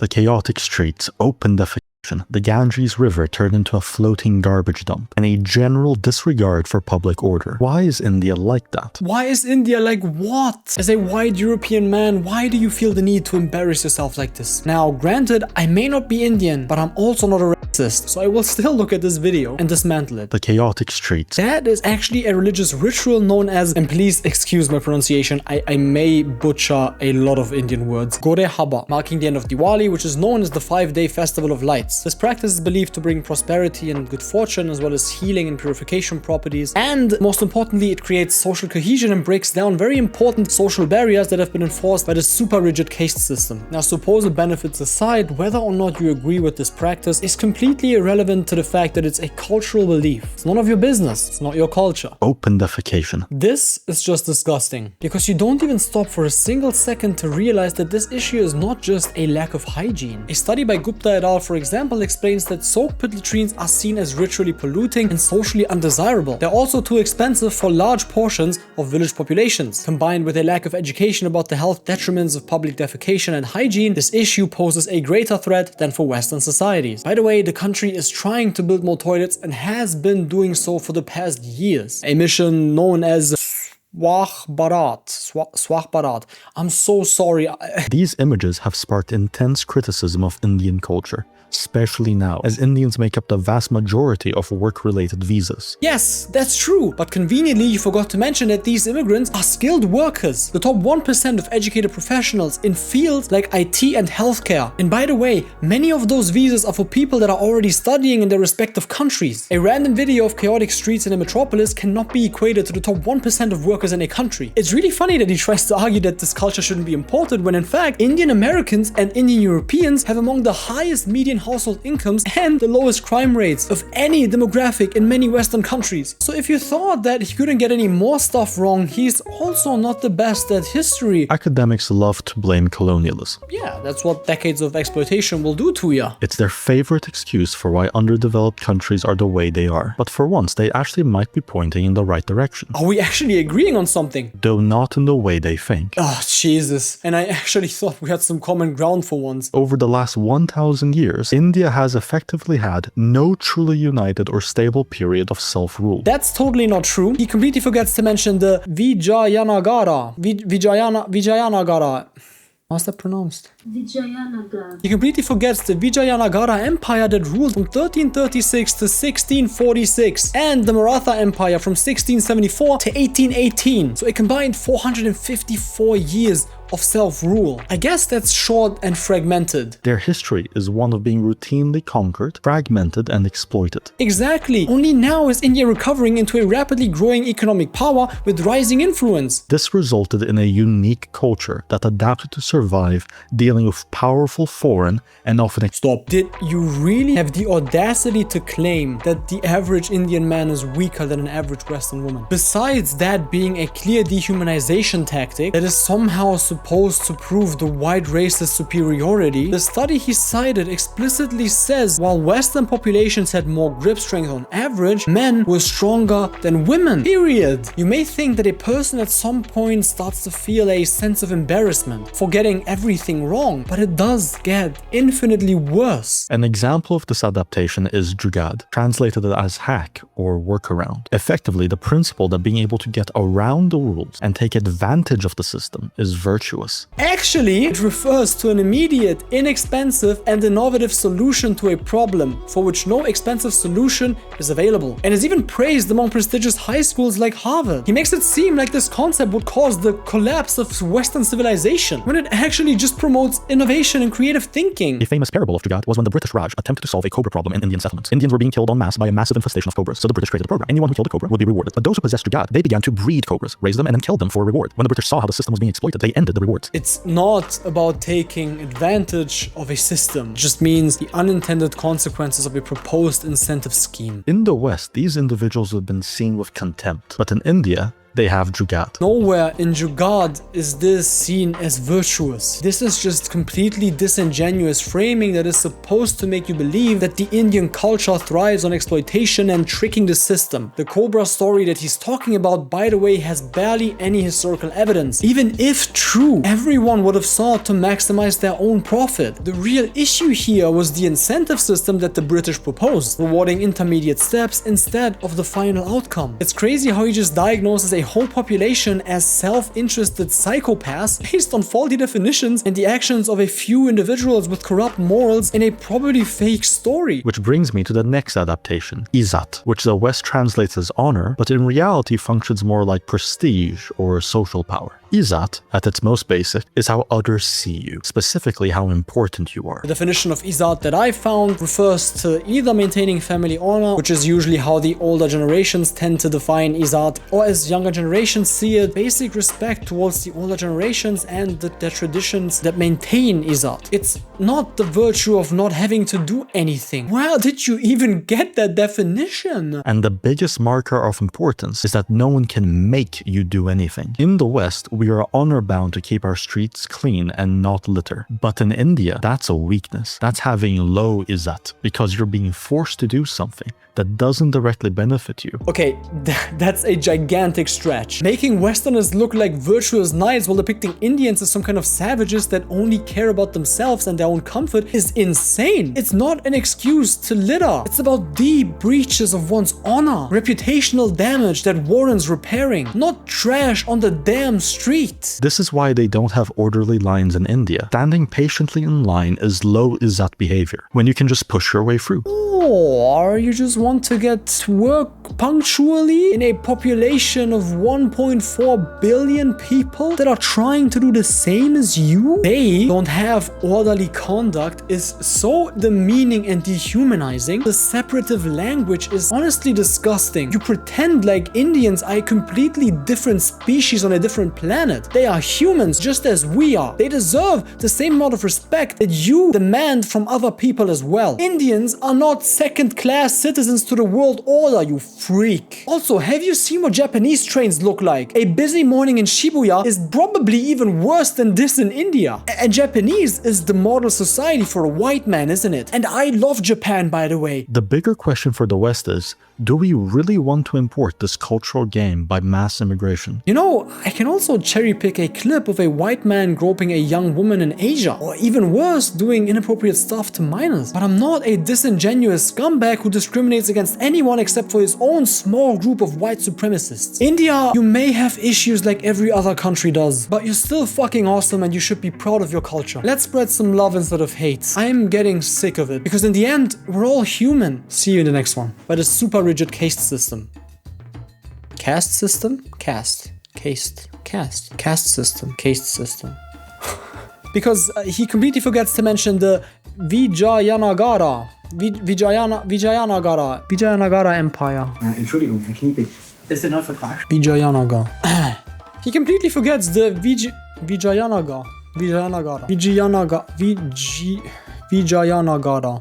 The chaotic streets, open defecation, the Ganges River turned into a floating garbage dump, and a general disregard for public order. Why is India like that? Why is India like what? As a white European man, why do you feel the need to embarrass yourself like this? Now, granted, I may not be Indian, but I'm also not a racist, so I will still look at this video and dismantle it. The chaotic streets. That is actually a religious ritual known as, and please excuse my pronunciation, I may butcher a lot of Indian words, Gore Haba, marking the end of Diwali, which is known as the 5-day festival of lights. This practice is believed to bring prosperity and good fortune, as well as healing and purification properties. And most importantly, it creates social cohesion and breaks down very important social barriers that have been enforced by the super rigid caste system. Now, supposed benefits aside, whether or not you agree with this practice is completely irrelevant to the fact that it's a cultural belief. It's none of your business. It's not your culture. Open defecation. This is just disgusting, because you don't even stop for a single second to realize that this issue is not just a lack of hygiene. A study by Gupta et al., for example, explains that soaked pit latrines are seen as ritually polluting and socially undesirable. They're also too expensive for large portions of village populations. Combined with a lack of education about the health detriments of public defecation and hygiene, this issue poses a greater threat than for Western societies. By the way, the country is trying to build more toilets and has been doing so for the past years. A mission known as Swach Bharat. I'm so sorry. These images have sparked intense criticism of Indian culture, especially now, as Indians make up the vast majority of work-related visas. Yes, that's true, but conveniently you forgot to mention that these immigrants are skilled workers, the top 1% of educated professionals in fields like IT and healthcare. And by the way, many of those visas are for people that are already studying in their respective countries. A random video of chaotic streets in a metropolis cannot be equated to the top 1% of workers in a country. It's really funny that he tries to argue that this culture shouldn't be imported, when in fact, Indian Americans and Indian Europeans have among the highest median household incomes and the lowest crime rates of any demographic in many Western countries. So if you thought that he couldn't get any more stuff wrong, he's also not the best at history. Academics love to blame colonialism. Yeah, that's what decades of exploitation will do to ya. It's their favorite excuse for why underdeveloped countries are the way they are. But for once, they actually might be pointing in the right direction. Are we actually agreeing on something? Though not in the way they think. Oh, Jesus. And I actually thought we had some common ground for once. Over the last 1,000 years, India has effectively had no truly united or stable period of self-rule. That's totally not true. He completely forgets to mention the Vijayanagara. How's that pronounced? Vijayanagara. He completely forgets the Vijayanagara Empire that ruled from 1336 to 1646, and the Maratha Empire from 1674 to 1818. So a combined 454 years of self-rule. I guess that's short and fragmented. Their history is one of being routinely conquered, fragmented, and exploited. Exactly. Only now is India recovering into a rapidly growing economic power with rising influence. This resulted in a unique culture that adapted to survive dealing with powerful foreign and often... Stop. Did you really have the audacity to claim that the average Indian man is weaker than an average Western woman? Besides that being a clear dehumanization tactic that is somehow supposed to prove the white race's superiority, the study he cited explicitly says while Western populations had more grip strength on average, men were stronger than women. Period. You may think that a person at some point starts to feel a sense of embarrassment for getting everything wrong, but it does get infinitely worse. An example of this adaptation is Jugaad, translated as hack or workaround. Effectively, the principle that being able to get around the rules and take advantage of the system is virtuous. Actually, it refers to an immediate, inexpensive, and innovative solution to a problem for which no expensive solution is available, and is even praised among prestigious high schools like Harvard. He makes it seem like this concept would cause the collapse of Western civilization, when it actually just promotes innovation and creative thinking. A famous parable of Jugaad was when the British Raj attempted to solve a cobra problem in Indian settlements. Indians were being killed en masse by a massive infestation of cobras, so the British created a program. Anyone who killed a cobra would be rewarded. But those who possessed Jugaad, they began to breed cobras, raise them, and then kill them for a reward. When the British saw how the system was being exploited, they ended the rewards. It's not about taking advantage of a system. It just means the unintended consequences of a proposed incentive scheme. In the West, these individuals have been seen with contempt. But in India, They have Jugaad. Nowhere in Jugaad is this seen as virtuous. This is just completely disingenuous framing that is supposed to make you believe that the Indian culture thrives on exploitation and tricking the system. The Cobra story that he's talking about, by the way, has barely any historical evidence. Even if true, everyone would have sought to maximize their own profit. The real issue here was the incentive system that the British proposed, rewarding intermediate steps instead of the final outcome. It's crazy how he just diagnoses a whole population as self-interested psychopaths based on faulty definitions and the actions of a few individuals with corrupt morals in a probably fake story. Which brings me to the next adaptation, Izzat, which the West translates as honor, but in reality functions more like prestige or social power. Izzat, at its most basic, is how others see you, specifically how important you are. The definition of Izzat that I found refers to either maintaining family honor, which is usually how the older generations tend to define Izzat, or as younger generations see it, basic respect towards the older generations and their traditions that maintain Izzat. It's not the virtue of not having to do anything. Where did you even get that definition? And the biggest marker of importance is that no one can make you do anything. In the West, we are honor-bound to keep our streets clean and not litter. But in India, that's a weakness. That's having low izzat, because you're being forced to do something that doesn't directly benefit you. Okay, that's a gigantic stretch. Making Westerners look like virtuous knights while depicting Indians as some kind of savages that only care about themselves and their own comfort is insane. It's not an excuse to litter. It's about deep breaches of one's honor, reputational damage that warrants repairing, not trash on the damn street. This is why they don't have orderly lines in India. Standing patiently in line is low izzat behavior, when you can just push your way through. Or you just want to get to work punctually in a population of 1.4 billion people that are trying to do the same as you? They don't have orderly conduct is so demeaning and dehumanizing. The separative language is honestly disgusting. You pretend like Indians are a completely different species on a different planet. They are humans just as we are. They deserve the same amount of respect that you demand from other people as well. Indians are not second-class citizens to the world order, you freak. Also, have you seen what Japanese trains look like? A busy morning in Shibuya is probably even worse than this in India. And Japanese is the model society for a white man, isn't it? And I love Japan, by the way. The bigger question for the West is, do we really want to import this cultural game by mass immigration? You know, I can also cherry pick a clip of a white man groping a young woman in Asia, or even worse, doing inappropriate stuff to minors. But I'm not a disingenuous scumbag who discriminates against anyone except for his own small group of white supremacists. India, you may have issues like every other country does, but you're still fucking awesome and you should be proud of your culture. Let's spread some love instead of hate. I'm getting sick of it, because in the end, we're all human. See you in the next one. By the super rigid caste system. Caste system? Caste. Caste. Caste. Caste system. Caste system. Because he completely forgets to mention the Vijayanagara. Vijayanagara Empire. Entschuldigung, Herr Kniepig. Ist der neu vertragt? Vijayanagar. He completely forgets the Vijayanagara.